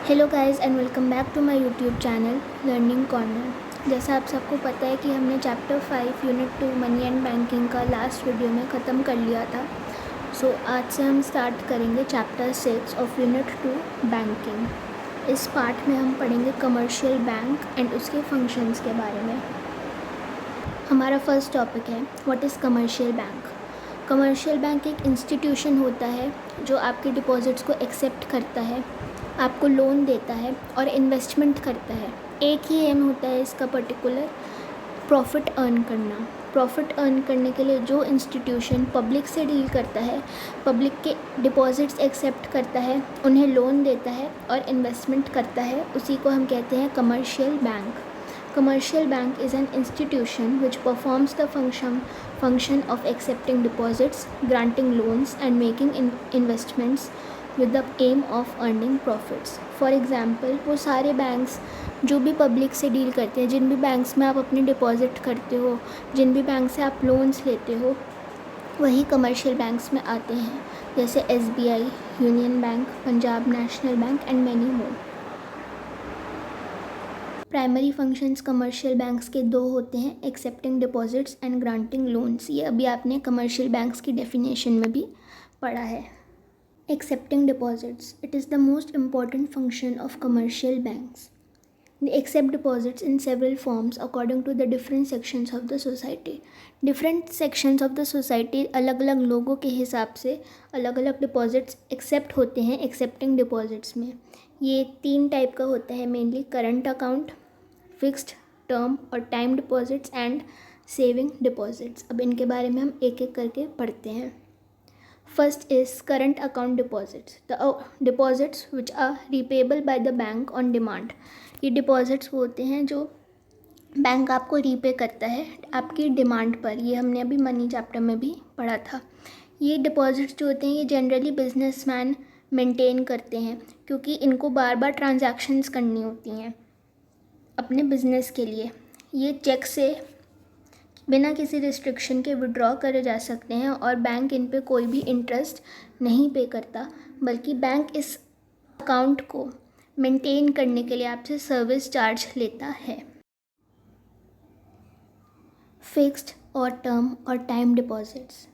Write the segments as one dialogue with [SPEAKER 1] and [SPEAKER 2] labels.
[SPEAKER 1] Hello guys and welcome back to my YouTube channel learning corner. जैसा आप सबको पता है कि हमने chapter 5 unit 2 money and banking का लास्ट वीडियो में ख़त्म कर लिया था। सो आज से हम स्टार्ट करेंगे चैप्टर 6 ऑफ यूनिट 2 बैंकिंग। इस पार्ट में हम पढ़ेंगे कमर्शियल बैंक एंड उसके फंक्शंस के बारे में। हमारा फर्स्ट टॉपिक है what is commercial bank. Commercial bank एक इंस्टीट्यूशन होता है जो आपके डिपॉजिट्स को एक्सेप्ट करता है, आपको लोन देता है और इन्वेस्टमेंट करता है। एक ही एम होता है इसका पर्टिकुलर, प्रॉफिट अर्न करना। प्रॉफिट अर्न करने के लिए जो इंस्टीट्यूशन पब्लिक से डील करता है, पब्लिक के डिपॉजिट्स एक्सेप्ट करता है, उन्हें लोन देता है और इन्वेस्टमेंट करता है, उसी को हम कहते हैं commercial bank. Commercial bank is an institution which performs the function of accepting deposits, granting loans, and making investments with the aim of earning profits. For example, वो सारे बैंक्स जो भी पब्लिक से डील करते हैं, जिन भी बैंक्स में आप अपने डिपॉजिट करते हो, जिन भी बैंक से आप लोन्स लेते हो, वही कमर्शियल बैंक्स में आते हैं, जैसे SBI, union bank, Punjab national bank and many more. Primary functions commercial banks के दो होते हैं, accepting deposits and granting loans. ये अभी आपने कमर्शियल बैंक्स की डेफिनेशन में भी पढ़ा है। Accepting deposits, it is the most important function of commercial banks. They accept deposits in several forms according to the different sections of the society. Different sections of the society अलग अलग लोगों के हिसाब से अलग अलग डिपॉजिट्स एक्सेप्ट होते हैं। एक्सेप्टिंग डिपॉजिट्स में ये 3 टाइप का होता है mainly, current account, fixed term और time deposits and saving deposits. अब इनके बारे में हम एक एक करके पढ़ते हैं। First is current account deposits, the deposits which are repayable by the bank on demand. ये डिपॉजिट्स होते हैं जो बैंक आपको रीपे करता है आपकी डिमांड पर। ये हमने अभी मनी चैप्टर में भी पढ़ा था। ये डिपॉजिट्स जो होते हैं ये जनरली बिजनेसमैन मेंटेन करते हैं, क्योंकि इनको बार बार ट्रांजैक्शंस करनी होती हैं अपने बिजनेस के लिए। ये चेक से बिना किसी रिस्ट्रिक्शन के विड्रॉ करे जा सकते हैं और बैंक इन पे कोई भी इंटरेस्ट नहीं पे करता, बल्कि बैंक इस अकाउंट को मेंटेन करने के लिए आपसे सर्विस चार्ज लेता है। फिक्स्ड और टर्म और टाइम डिपॉजिट्स,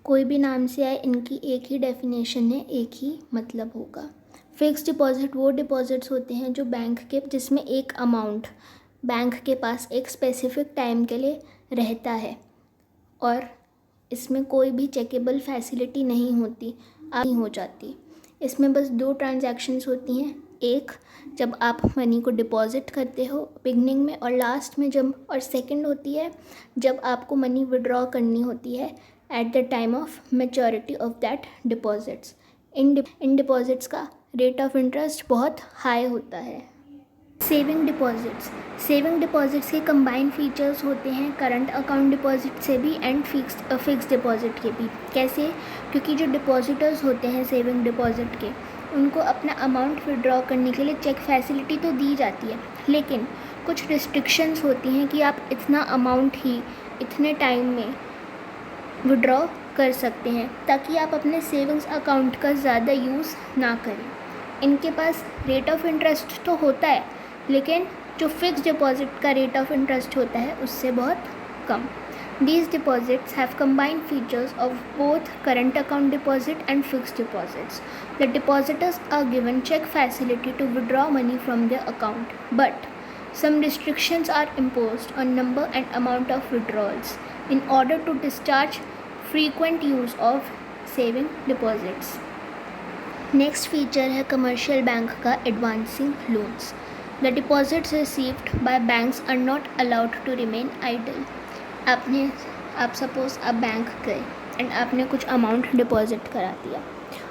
[SPEAKER 1] कोई भी नाम से आए इनकी एक ही डेफिनेशन है, एक ही मतलब होगा। फिक्स्ड डिपॉजिट वो डिपॉजिट्स होते हैं जो बैंक के, जिसमें एक अमाउंट बैंक के पास एक स्पेसिफिक टाइम के लिए रहता है और इसमें कोई भी चेकेबल फैसिलिटी नहीं होती, आप नहीं हो जाती। इसमें बस 2 ट्रांजैक्शंस होती हैं, एक जब आप मनी को डिपॉजिट करते हो बिगनिंग में और लास्ट में जब, और सेकंड होती है जब आपको मनी विड्रॉ करनी होती है at the time of maturity of that deposits. In deposits का रेट ऑफ इंटरेस्ट बहुत हाई होता है। सेविंग डिपॉजिट्स के कंबाइंड फीचर्स होते हैं करंट अकाउंट डिपॉजिट से भी एंड फिक्स्ड डिपॉजिट के भी। कैसे? क्योंकि जो डिपॉजिटर्स होते हैं सेविंग डिपॉजिट के, उनको अपना अमाउंट विड्रॉ करने के लिए चेक फैसिलिटी तो दी जाती है, लेकिन कुछ रिस्ट्रिक्शंस होती हैं कि आप इतना अमाउंट ही इतने टाइम में विड्रॉ कर सकते हैं, ताकि आप अपने सेविंग्स अकाउंट का ज़्यादा यूज़ ना करें। इनके पास रेट ऑफ इंटरेस्ट तो होता है, लेकिन जो फिक्स डिपॉजिट का रेट ऑफ इंटरेस्ट होता है उससे बहुत कम। These deposits have combined features of both current account deposit and fixed deposits. The depositors are given check facility to withdraw money from their account, but some restrictions are imposed on number and amount of withdrawals in order to discharge frequent use of saving deposits. Next feature है commercial bank का advancing loans. The deposits received by banks are not allowed to remain idle. आप suppose आप bank गए and आपने कुछ amount deposit करा दिया।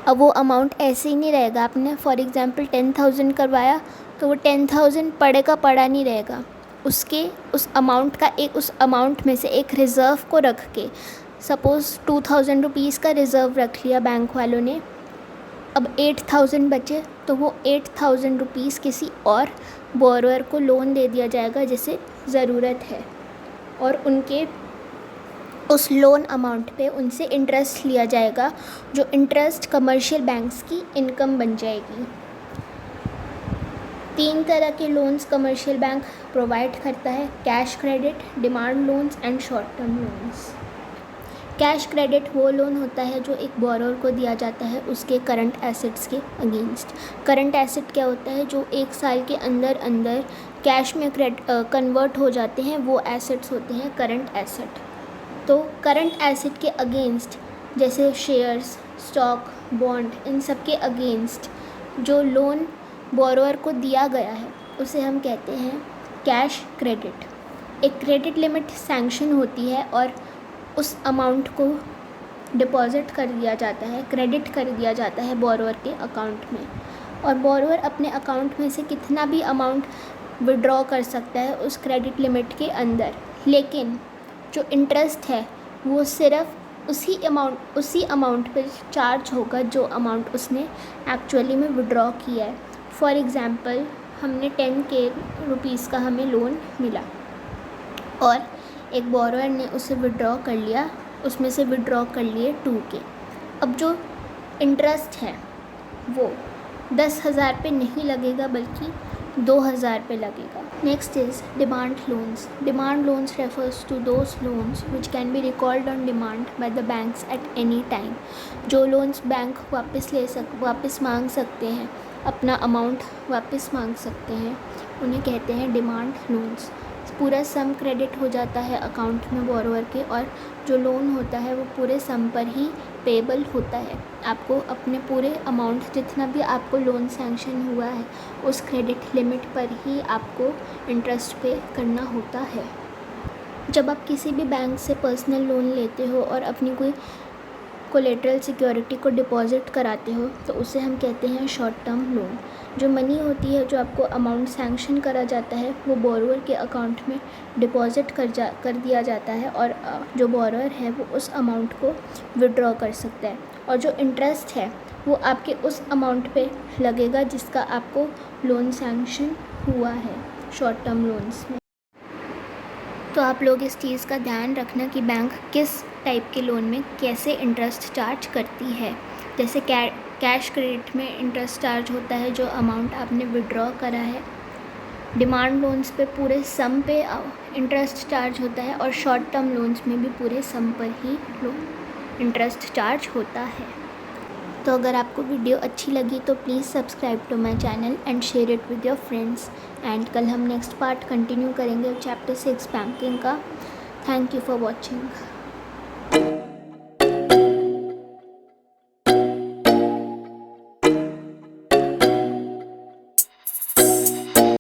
[SPEAKER 1] अब वो अमाउंट ऐसे ही नहीं रहेगा। आपने फॉर एग्ज़ाम्पल 10,000 करवाया तो वो 10,000 पड़े का पड़ा नहीं रहेगा। उस अमाउंट में से एक रिज़र्व को रख के, सपोज़ 2,000 रुपीज़ का रिज़र्व रख लिया बैंक वालों ने, अब 8,000 बचे तो वो 8,000 रुपीज़ किसी और बोरोअर को लोन दे दिया जाएगा जिसे ज़रूरत है, और उनके उस लोन अमाउंट पे उनसे इंटरेस्ट लिया जाएगा, जो इंटरेस्ट कमर्शियल बैंक्स की इनकम बन जाएगी। तीन तरह के लोन्स कमर्शियल बैंक प्रोवाइड करता है, cash credit, demand loans and short term loans. Cash credit वो लोन होता है जो एक बोरोअर को दिया जाता है उसके करंट एसेट्स के अगेंस्ट। करंट एसेट क्या होता है? जो एक साल के अंदर अंदर कैश में कन्वर्ट हो जाते हैं, वो एसेट्स होते हैं करंट एसेट। तो करंट एसेट के अगेंस्ट जैसे शेयर्स, स्टॉक, बॉन्ड, इन सब के अगेंस्ट जो लोन बोरोअर को दिया गया है उसे हम कहते हैं कैश क्रेडिट। एक क्रेडिट लिमिट सैंक्शन होती है और उस अमाउंट को डिपॉजिट कर दिया जाता है, क्रेडिट कर दिया जाता है बोरोअर के अकाउंट में, और बोरोअर अपने अकाउंट में से कितना भी अमाउंट विड्रॉ कर सकता है उस क्रेडिट लिमिट के अंदर। लेकिन जो इंटरेस्ट है वो सिर्फ उसी अमाउंट पर चार्ज होगा जो अमाउंट उसने एक्चुअली में विड्रॉ किया है। फॉर एग्ज़ाम्पल, हमने 10,000 रुपीज़ का हमें लोन मिला और एक बोरोअर ने उसे विड्रॉ कर लिया, उसमें से विड्रॉ कर लिए 2,000। अब जो इंटरेस्ट है वो 10,000 पे नहीं लगेगा बल्कि 2,000 पे लगेगा। Next is demand loans. Demand loans refers to those loans which can be recalled on demand by the banks at any time. जो लोन्स बैंक वापस मांग सकते हैं, अपना अमाउंट वापस मांग सकते हैं, उन्हें कहते हैं डिमांड लोन्स। पूरा सम क्रेडिट हो जाता है अकाउंट में बोरोअर के, और जो लोन होता है वो पूरे सम पर ही पेबल होता है। आपको अपने पूरे अमाउंट, जितना भी आपको लोन सैंक्शन हुआ है, उस क्रेडिट लिमिट पर ही आपको इंटरेस्ट पे करना होता है। जब आप किसी भी बैंक से पर्सनल लोन लेते हो और अपनी कोई कोलेटरल सिक्योरिटी को डिपॉजिट कराते हो तो उसे हम कहते हैं शॉर्ट टर्म लोन। जो मनी होती है, जो आपको अमाउंट सैंक्शन करा जाता है, वो बोरोअर के अकाउंट में डिपॉजिट कर दिया जाता है और जो बोरोअर है वो उस अमाउंट को विड्रॉ कर सकता है। और जो इंटरेस्ट है वो आपके उस अमाउंट पे लगेगा जिसका आपको लोन सैंक्शन हुआ है शॉर्ट टर्म लोन्स में। तो आप लोग इस चीज़ का ध्यान रखना कि बैंक किस टाइप के लोन में कैसे इंटरेस्ट चार्ज करती है। जैसे कैश क्रेडिट में इंटरेस्ट चार्ज होता है जो अमाउंट आपने विड्रॉ करा है। डिमांड लोन्स पे पूरे सम पे इंटरेस्ट चार्ज होता है, और शॉर्ट टर्म लोन्स में भी पूरे सम पर ही इंटरेस्ट चार्ज होता है। तो अगर आपको वीडियो अच्छी लगी तो please subscribe to my channel and share it with your friends. And कल हम नेक्स्ट पार्ट कंटिन्यू करेंगे चैप्टर 6 बैंकिंग का। Thank you for watching.